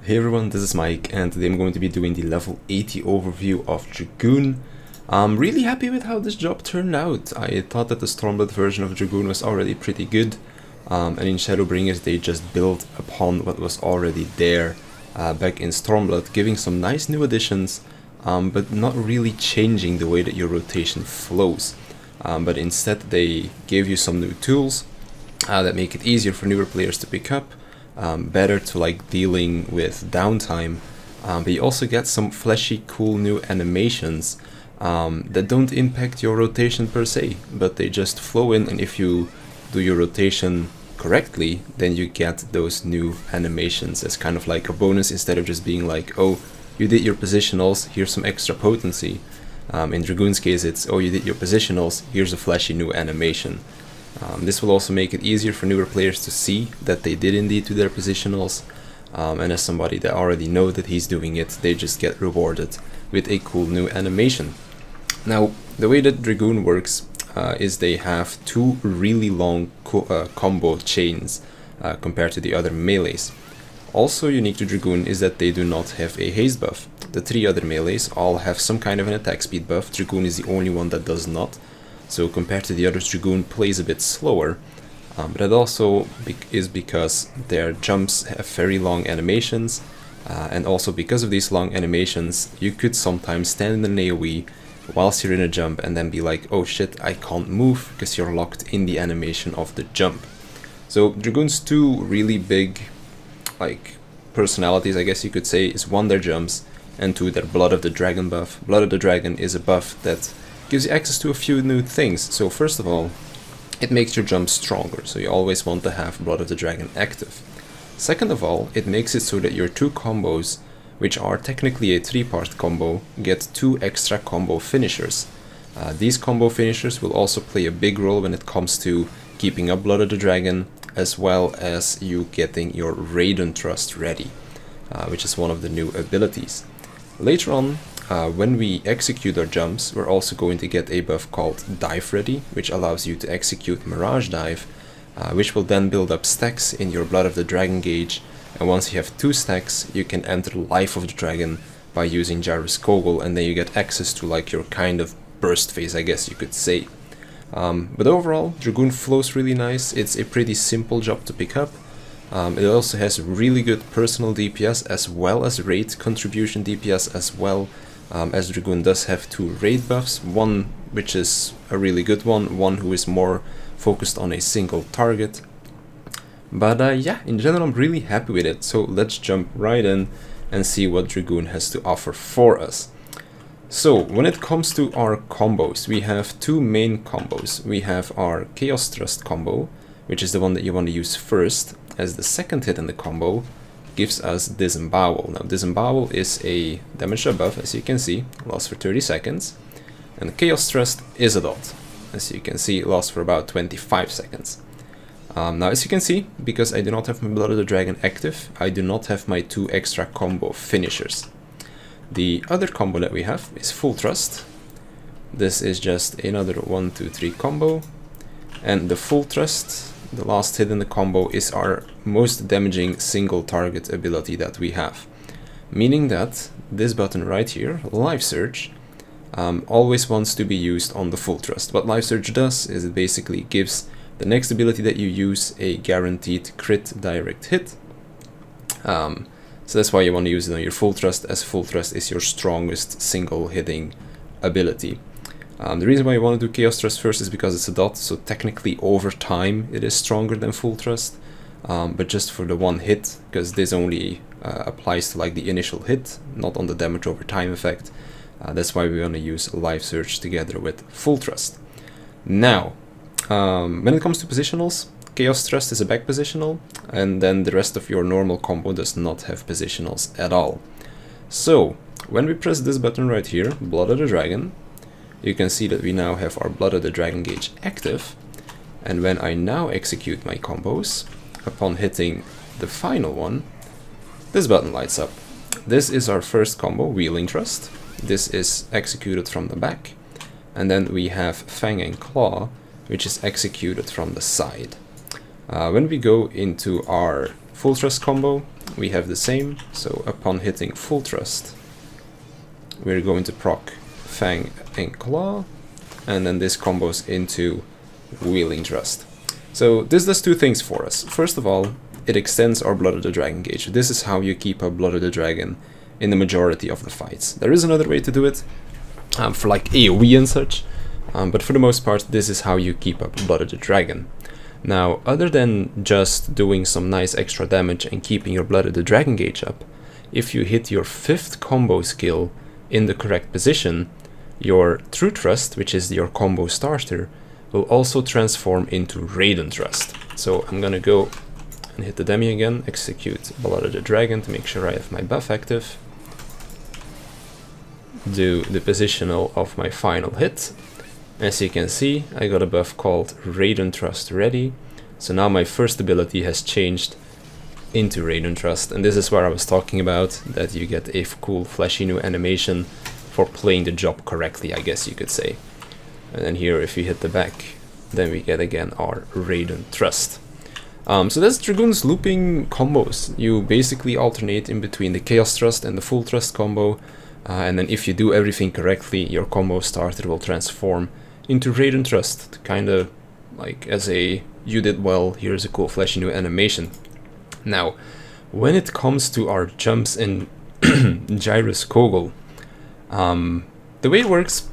Hey everyone, this is Mike, and today I'm going to be doing the level 80 overview of Dragoon. I'm really happy with how this job turned out. I thought that the Stormblood version of Dragoon was already pretty good, and in Shadowbringers they just built upon what was already there back in Stormblood, giving some nice new additions, but not really changing the way that your rotation flows. But instead they gave you some new tools that make it easier for newer players to pick up. Better to like dealing with downtime, but you also get some flashy cool new animations that don't impact your rotation per se, but they just flow in, and if you do your rotation correctly, then you get those new animations as kind of like a bonus, instead of just being like, oh, you did your positionals, here's some extra potency. In Dragoon's case it's, oh, you did your positionals, here's a flashy new animation. This will also make it easier for newer players to see that they did indeed do their positionals, and as somebody that already know that he's doing it, they just get rewarded with a cool new animation. Now, the way that Dragoon works is they have two really long combo chains compared to the other melees. Also unique to Dragoon is that they do not have a haste buff. The three other melees all have some kind of an attack speed buff. Dragoon is the only one that does not. So compared to the others, Dragoon plays a bit slower, but that also is because their jumps have very long animations, and also because of these long animations, you could sometimes stand in an AoE whilst you're in a jump and then be like, oh shit, I can't move, because you're locked in the animation of the jump. So Dragoon's two really big like personalities, I guess you could say, is one, their jumps, and two, their Blood of the Dragon buff. Blood of the Dragon is a buff that gives you access to a few new things. So first of all, it makes your jump stronger, so you always want to have Blood of the Dragon active. Second of all, it makes it so that your two combos, which are technically a three-part combo, get two extra combo finishers. These combo finishers will also play a big role when it comes to keeping up Blood of the Dragon, as well as you getting your Raiden Thrust ready, which is one of the new abilities. Later on, when we execute our jumps, we're also going to get a buff called Dive Ready, which allows you to execute Mirage Dive, which will then build up stacks in your Blood of the Dragon gauge, and once you have 2 stacks, you can enter Life of the Dragon by using Gyroscope, and then you get access to like your kind of burst phase, I guess you could say. But overall, Dragoon flows really nice. It's a pretty simple job to pick up. It also has really good personal DPS as well as raid contribution DPS as well, as Dragoon does have 2 raid buffs, one which is a really good one who is more focused on a single target. But yeah, in general I'm really happy with it, so let's jump right in and see what Dragoon has to offer for us. So when it comes to our combos, we have 2 main combos. We have our Chaos Thrust combo, which is the one that you want to use first, as the second hit in the combo gives us Disembowel. Now Disembowel is a damage buff, as you can see, lasts for 30 seconds, and Chaos Thrust is a dot. As you can see, it lasts for about 25 seconds. Now as you can see, because I do not have my Blood of the Dragon active, I do not have my 2 extra combo finishers. The other combo that we have is Full Thrust. This is just another 1, 2, 3 combo, and the Full Thrust, the last hit in the combo, is our most damaging single target ability that we have. Meaning that this button right here, Life Surge, always wants to be used on the Full Thrust. What Life Surge does is it basically gives the next ability that you use a guaranteed crit direct hit. So that's why you want to use it on your Full Thrust, as Full Thrust is your strongest single hitting ability. The reason why you want to do Chaos Thrust first is because it's a dot, so technically over time it is stronger than Full Thrust, but just for the one hit, because this only applies to like the initial hit, not on the damage over time effect. That's why we want to use Life Surge together with Full Thrust. Now, when it comes to positionals, Chaos Thrust is a back positional, and then the rest of your normal combo does not have positionals at all. So, when we press this button right here, Blood of the Dragon, you can see that we now have our Blood of the Dragon gauge active, and when I now execute my combos, upon hitting the final one, this button lights up. This is our first combo, Wheeling Thrust. This is executed from the back, and then we have Fang and Claw, which is executed from the side. When we go into our full thrust combo, we have the same. So upon hitting full thrust, we're going to proc Fang and Claw, and then this combos into Wheeling Thrust. So this does two things for us. First of all, it extends our Blood of the Dragon gauge. This is how you keep up Blood of the Dragon in the majority of the fights. There is another way to do it, for like AoE and such, but for the most part this is how you keep up Blood of the Dragon. Now, other than just doing some nice extra damage and keeping your Blood of the Dragon gauge up, if you hit your 5th combo skill in the correct position, your True Thrust, which is your combo starter, will also transform into Raiden Thrust. So I'm gonna go and hit the demi again, execute Blood of the Dragon to make sure I have my buff active, do the positional of my final hit. As you can see, I got a buff called Raiden Thrust ready, so now my first ability has changed into Raiden Thrust, and this is where I was talking about, that you get a cool flashy new animation for playing the job correctly, I guess you could say. And then here, if we hit the back, then we get again our Raiden Thrust. So that's Dragoon's looping combos. You basically alternate in between the Chaos Thrust and the Full Thrust combo, and then if you do everything correctly, your combo starter will transform into Raiden Thrust, kind of like as a you did well, here's a cool flashy new animation. Now, when it comes to our jumps in Gyroscope, the way it works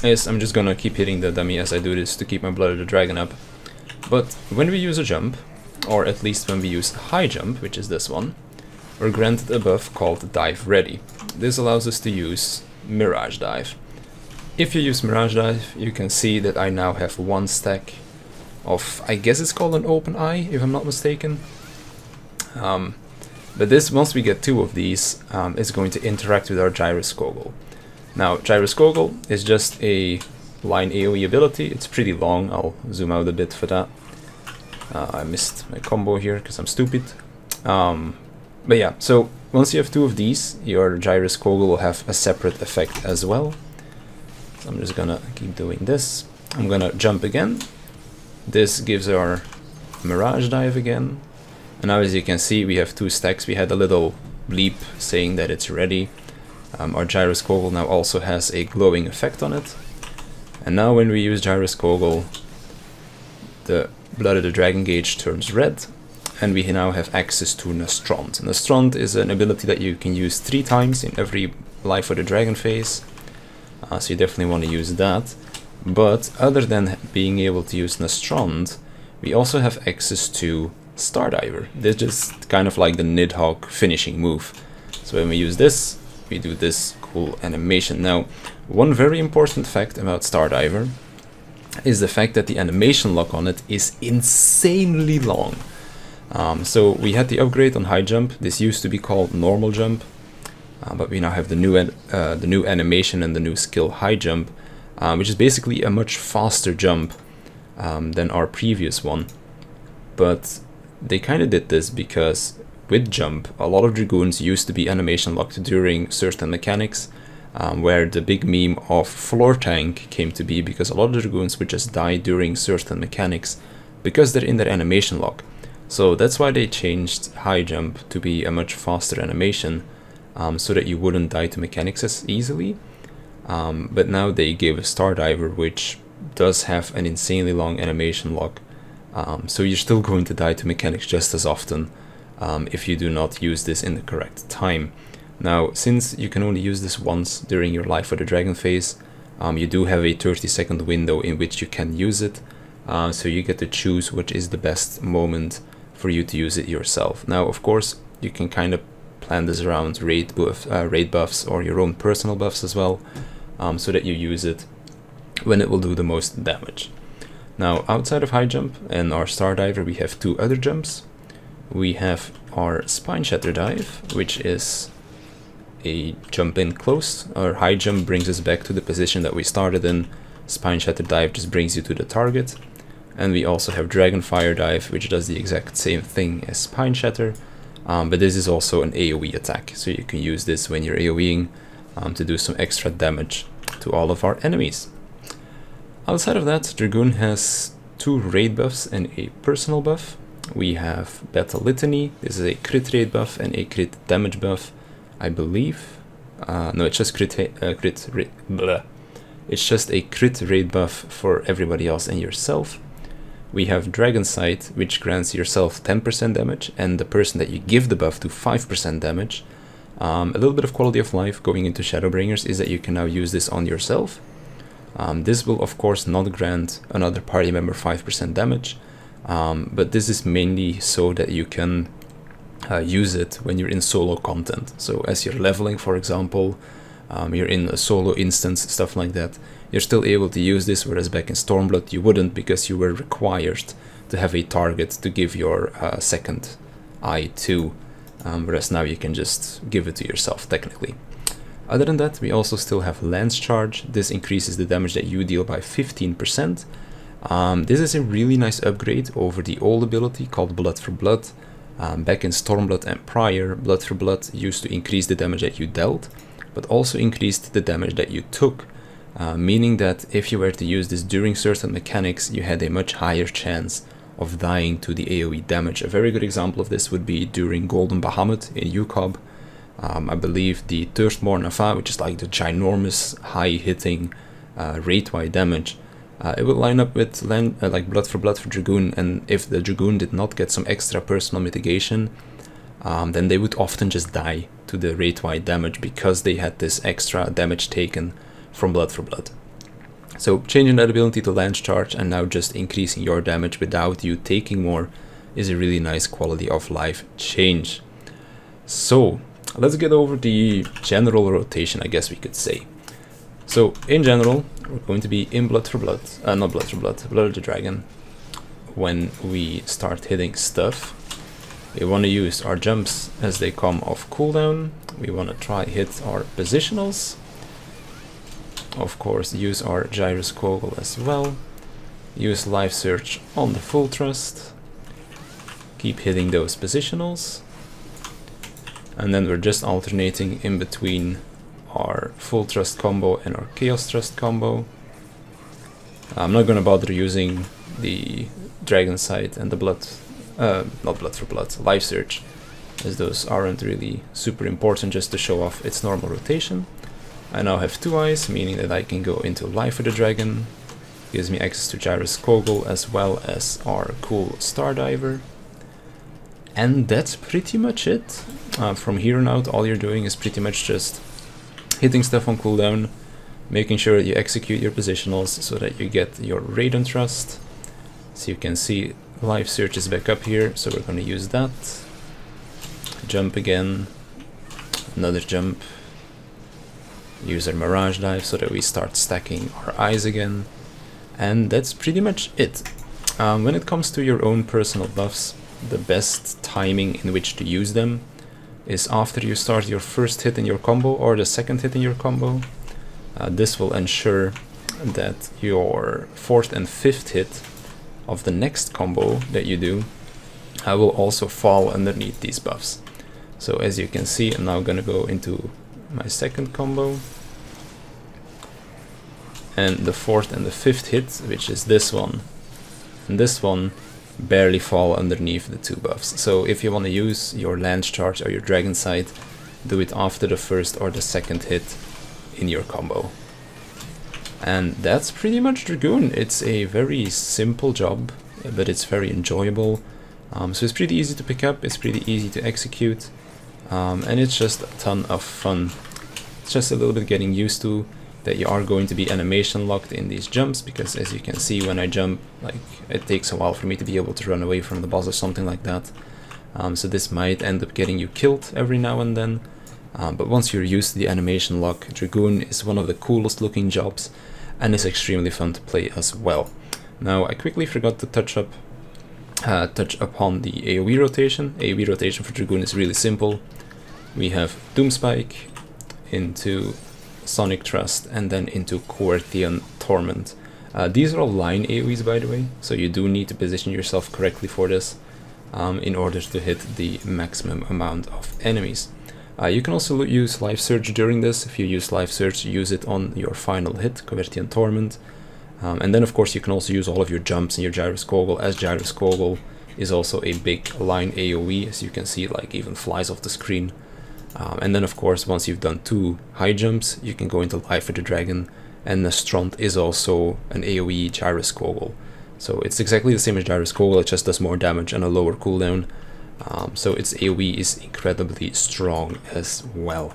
is I'm just gonna keep hitting the dummy as I do this to keep my Blood of the Dragon up. But when we use a jump, or at least when we use high jump, which is this one, we're granted a buff called Dive Ready. This allows us to use Mirage Dive. If you use Mirage Dive, you can see that I now have 1 stack of, I guess it's called an open eye, if I'm not mistaken. But this, once we get 2 of these, is going to interact with our Gyroscope. Now, Gyroscope is just a line AoE ability. It's pretty long. I'll zoom out a bit for that. I missed my combo here because I'm stupid. But yeah, so once you have 2 of these, your Gyroscope will have a separate effect as well. So I'm just gonna keep doing this. I'm gonna jump again. This gives our Mirage Dive again. And now, as you can see, we have 2 stacks. We had a little bleep saying that it's ready. Our Gyroscope now also has a glowing effect on it. And now when we use Gyroscope, the Blood of the Dragon gauge turns red, and we now have access to Nastrond. Nastrond is an ability that you can use 3 times in every Life of the Dragon phase, so you definitely want to use that. But other than being able to use Nastrond, we also have access to Stardiver. This is kind of like the Nidhogg finishing move. So when we use this, we do this cool animation. Now, one very important fact about Stardiver is the fact that the animation lock on it is insanely long. So we had the upgrade on high jump. This used to be called normal jump, but we now have the new animation and the new skill high jump, which is basically a much faster jump than our previous one. But they kind of did this because with jump, a lot of Dragoons used to be animation locked during certain mechanics, where the big meme of floor tank came to be, because a lot of Dragoons would just die during certain mechanics because they're in their animation lock. So that's why they changed high jump to be a much faster animation, so that you wouldn't die to mechanics as easily. But now they gave a Stardiver, which does have an insanely long animation lock, so you're still going to die to mechanics just as often if you do not use this in the correct time. Now, since you can only use this once during your Life of the Dragon phase, you do have a 30-second window in which you can use it, so you get to choose which is the best moment for you to use it yourself. Now, of course, you can kind of plan this around raid buffs or your own personal buffs as well, so that you use it when it will do the most damage. Now, outside of high jump and our Stardiver, we have 2 other jumps. We have our Spine Shatter Dive, which is a jump in close. Our high jump brings us back to the position that we started in. Spine Shatter Dive just brings you to the target. And we also have Dragon Fire Dive, which does the exact same thing as Spine Shatter, but this is also an AoE attack, so you can use this when you're AoEing to do some extra damage to all of our enemies. Outside of that, Dragoon has 2 raid buffs and a personal buff. We have Battle Litany. This is a crit rate buff and a crit damage buff, I believe. No, it's just It's just a crit rate buff for everybody else and yourself. We have Dragon Sight, which grants yourself 10% damage, and the person that you give the buff to 5% damage. A little bit of quality of life going into Shadowbringers is that you can now use this on yourself. This will of course not grant another party member 5% damage, but this is mainly so that you can use it when you're in solo content. So as you're leveling, for example, you're in a solo instance, stuff like that, you're still able to use this, whereas back in Stormblood you wouldn't, because you were required to have a target to give your second eye to, whereas now you can just give it to yourself technically. Other than that, we also still have Lance Charge. This increases the damage that you deal by 15%. This is a really nice upgrade over the old ability called Blood for Blood. Back in Stormblood and prior, Blood for Blood used to increase the damage that you dealt, but also increased the damage that you took, meaning that if you were to use this during certain mechanics, you had a much higher chance of dying to the AoE damage. A very good example of this would be during Golden Bahamut in UCOB. I believe the Thirstborn Nafa, which is like the ginormous high-hitting rate-wide damage, it would line up with like Blood for Dragoon, and if the Dragoon did not get some extra personal mitigation, then they would often just die to the rate-wide damage because they had this extra damage taken from Blood for Blood. So changing that ability to Lance Charge and now just increasing your damage without you taking more is a really nice quality of life change. So let's get over the general rotation, I guess we could say. So in general, we're going to be in Blood for Blood, not Blood for Blood, Blood of the Dragon. When we start hitting stuff, we want to use our jumps as they come off cooldown. We want to try hit our positionals. Of course, use our Gyroscope as well. Use Life Search on the full thrust. Keep hitting those positionals. And then we're just alternating in between our full thrust combo and our chaos thrust combo. I'm not going to bother using the Dragon Sight and the not Blood for Blood, Life Search, as those aren't really super important, just to show off its normal rotation. I now have 2 eyes, meaning that I can go into Life of the Dragon. Gives me access to Gyroscope as well as our cool Stardiver. And that's pretty much it. From here on out, all you're doing is pretty much just hitting stuff on cooldown, making sure that you execute your positionals so that you get your Radon Thrust. So you can see Life Search is back up here, so we're going to use that. Jump again, another jump. Use our Mirage Dive so that we start stacking our eyes again. And that's pretty much it. When it comes to your own personal buffs, the best timing in which to use them is after you start your first hit in your combo or the second hit in your combo. This will ensure that your 4th and 5th hit of the next combo that you do will also fall underneath these buffs. So as you can see, I'm now gonna go into my second combo, and the 4th and the 5th hit, which is this one and this one, barely fall underneath the 2 buffs. So if you want to use your Lance Charge or your Dragon Sight, do it after the 1st or the 2nd hit in your combo. And that's pretty much Dragoon. It's a very simple job, but it's very enjoyable. So it's pretty easy to pick up, it's pretty easy to execute, and it's just a ton of fun. It's just a little bit getting used to that you are going to be animation locked in these jumps, because as you can see, when I jump, like, it takes a while for me to be able to run away from the boss or something like that. So this might end up getting you killed every now and then, but once you're used to the animation lock, Dragoon is one of the coolest looking jobs and is extremely fun to play as well. Now I quickly forgot to touch upon the AoE rotation. AoE rotation for Dragoon is really simple. We have Doomspike into Sonic Thrust and then into Coercion Torment. These are all line AoEs, by the way, so you do need to position yourself correctly for this in order to hit the maximum amount of enemies. You can also use Life Search during this. If you use Life Search, use it on your final hit, Coercion Torment. And then of course you can also use all of your jumps and your Gyroscope as Gyroscope is also a big line AoE, as you can see, like even flies off the screen. And then of course, once you've done 2 high jumps, you can go into Life of the Dragon, and the Stront is also an AoE Gyroscope. So it's exactly the same as Gyroscope, it just does more damage and a lower cooldown. So its AoE is incredibly strong as well.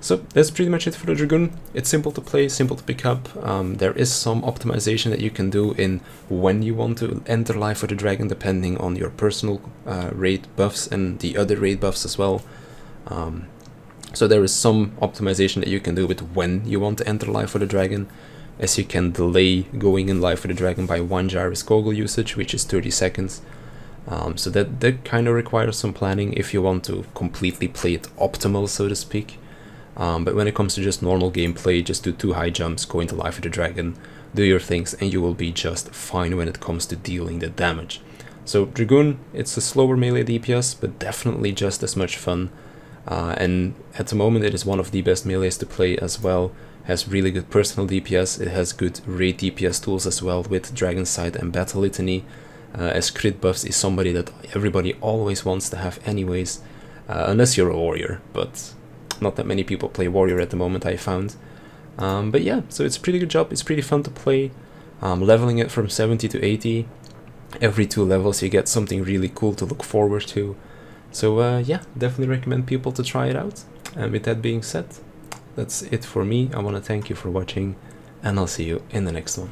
So that's pretty much it for the Dragoon. It's simple to play, simple to pick up. There is some optimization that you can do in when you want to enter Life of the Dragon, depending on your personal raid buffs and the other raid buffs as well. So there is some optimization that you can do with when you want to enter Life of the Dragon, as you can delay going in Life of the Dragon by 1 Gyroscope usage, which is 30 seconds. So that kind of requires some planning if you want to completely play it optimal, so to speak. But when it comes to just normal gameplay, just do 2 high jumps, go into Life of the Dragon, do your things, and you will be just fine when it comes to dealing the damage. So Dragoon, it's a slower melee DPS, but definitely just as much fun. And at the moment it is one of the best melees to play as well. Has really good personal DPS, it has good raid DPS tools as well with Dragon Sight and Battle Litany. As crit buffs is somebody that everybody always wants to have anyways, unless you're a warrior, but not that many people play warrior at the moment, I found. But yeah, so it's a pretty good job, it's pretty fun to play. Leveling it from 70 to 80, every 2 levels you get something really cool to look forward to. So yeah, definitely recommend people to try it out. And with that being said, that's it for me. I want to thank you for watching, and I'll see you in the next one.